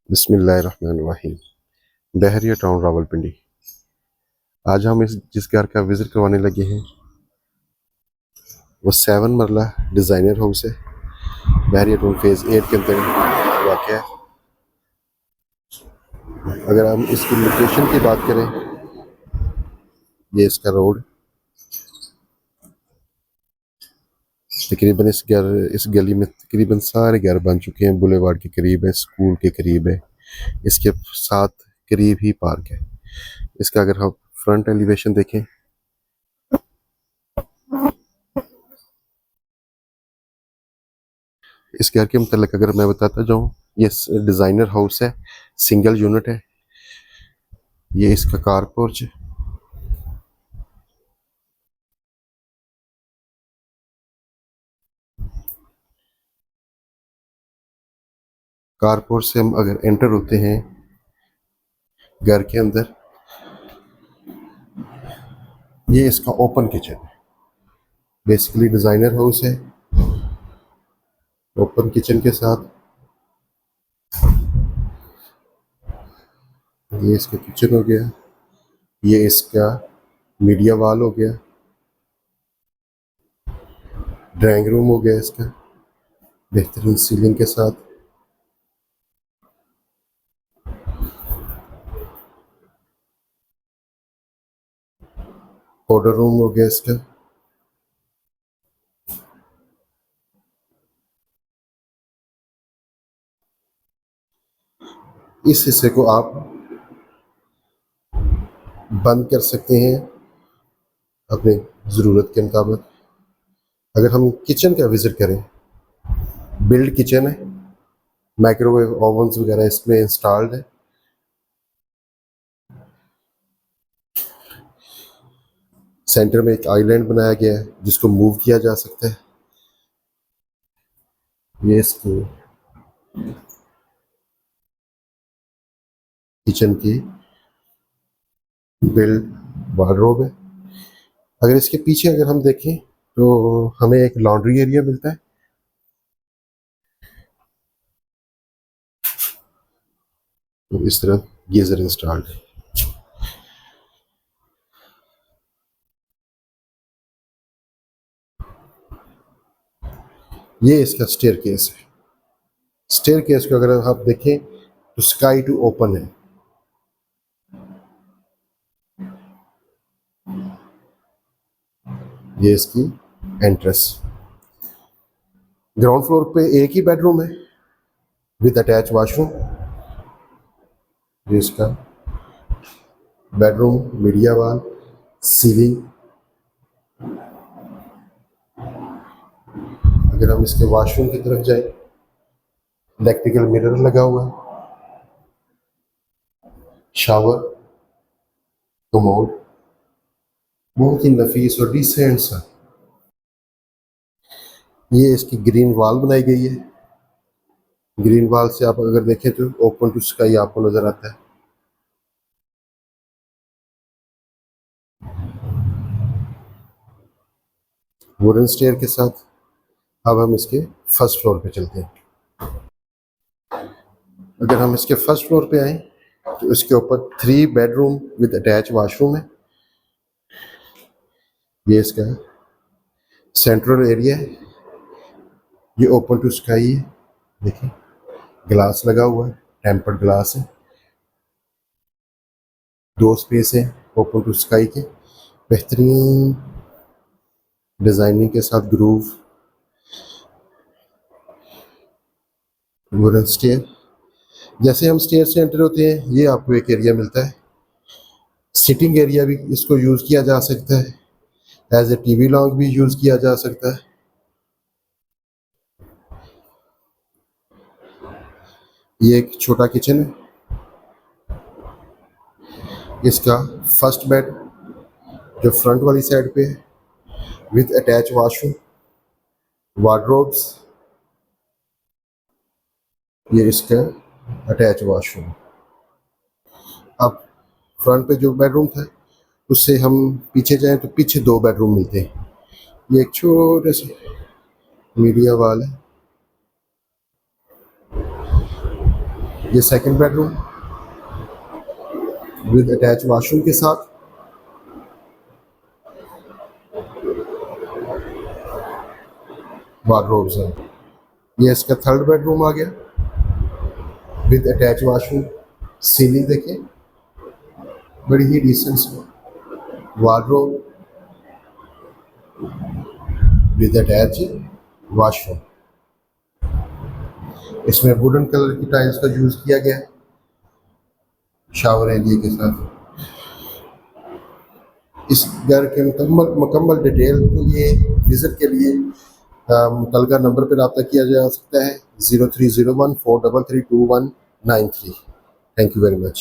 बिस्मिल्लाहिर्रहमानिर्रहीम। बहरिया टाउन रावलपिंडी। आज हम जिस घर का विज़िट करवाने लगे हैं वो 7 मरला डिज़ाइनर हाउस है। बहरिया टाउन फेज़ 8 के अंदर वाक़ है। अगर हम इसकी लोकेशन की बात करें, ये इसका रोड तकरीबन इस गली में तकरीबन सारे घर बन चुके हैं। बुलेवार्ड के करीब है, स्कूल के करीब है, इसके साथ करीब ही पार्क है। इसका अगर हम फ्रंट एलिवेशन देखें, इस घर के मतलब अगर मैं बताता जाऊँ, ये डिज़ाइनर हाउस है, सिंगल यूनिट है। ये इसका कार पोर्च है। कार पोर्च से हम अगर एंटर होते हैं घर के अंदर, ये इसका ओपन किचन है। बेसिकली डिज़ाइनर हाउस है, ओपन किचन के साथ। ये इसका किचन हो गया, ये इसका मीडिया वॉल हो गया, ड्राइंग रूम हो गया इसका बेहतरीन सीलिंग के साथ। पाउडर रूम हो गया इसका। इस हिस्से को आप बंद कर सकते हैं अपने ज़रूरत के मुताबिक। अगर हम किचन का विज़िट करें, बिल्ड किचन है, माइक्रोवेव ओवन्स वगैरह इसमें इंस्टॉल्ड है। सेंटर में एक आइलैंड बनाया गया है जिसको मूव किया जा सकता है। ये इसकी किचन की बिल्ड वार्डरोब है। अगर इसके पीछे अगर हम देखें तो हमें एक लॉन्ड्री एरिया मिलता है। तो इस तरह गीजर इंस्टॉल्ड है। ये इसका स्टेयर केस है। स्टेयर केस को अगर आप देखें तो स्काई टू ओपन है। ये इसकी एंट्रेंस। ग्राउंड फ्लोर पे एक ही बेडरूम है विद अटैच वॉशरूम। ये इसका बेडरूम, मीडिया वॉल, सीलिंग। अगर हम इसके वॉशरूम की तरफ जाएं, इलेक्ट्रिकल मिरर लगा हुआ है, शावर, कमोड, बहुत ही नफीस और डिसेंट सा। ये इसकी ग्रीन वॉल बनाई गई है। ग्रीन वॉल से आप अगर देखें तो ओपन टू स्काई आपको नजर आता है। वुडन स्टेयर के साथ अब हम इसके फर्स्ट फ्लोर पे चलते हैं। अगर हम इसके फर्स्ट फ्लोर पे आए तो इसके ऊपर 3 बेडरूम विद अटैच वॉशरूम है। ये इसका सेंट्रल एरिया है। ये ओपन टू स्काई है। देखिए ग्लास लगा हुआ है, टेम्पर्ड ग्लास है। 2 स्पेस है ओपन टू स्काई के, बेहतरीन डिजाइनिंग के साथ। Groove, wooden stair. जैसे हम स्टेयर से एंटर होते हैं, ये आपको एक एरिया मिलता है। सिटिंग एरिया भी इसको यूज किया जा सकता है, एज ए टीवी लॉन्ग भी यूज किया जा सकता है। ये एक छोटा किचन है। इसका फर्स्ट बेड जो फ्रंट वाली साइड पे है विद अटैच वॉशरूम, वार्डरोब्स। ये इसका अटैच वॉशरूम। अब फ्रंट पे जो बेडरूम था उससे हम पीछे जाएं तो पीछे 2 बेडरूम मिलते हैं। ये एक छोटे से मीडिया वॉल है। ये second bedroom with attach washroom के साथ। वार्डरोब्स हैं। ये इसका थर्ड बेडरूम आ गया विद अटैच वॉशरूम। सीलिंग देखें, बड़ी ही decent. Wardrobe with attach washroom. इसमें वुडन कलर की टाइल्स का यूज किया गया है शावर एरिया के साथ। इस घर के मुकम्मल डिटेल के लिए विजिट के लिए मुतलका नंबर पर रब्ता किया जा सकता है 0301 4332193। Thank you very much.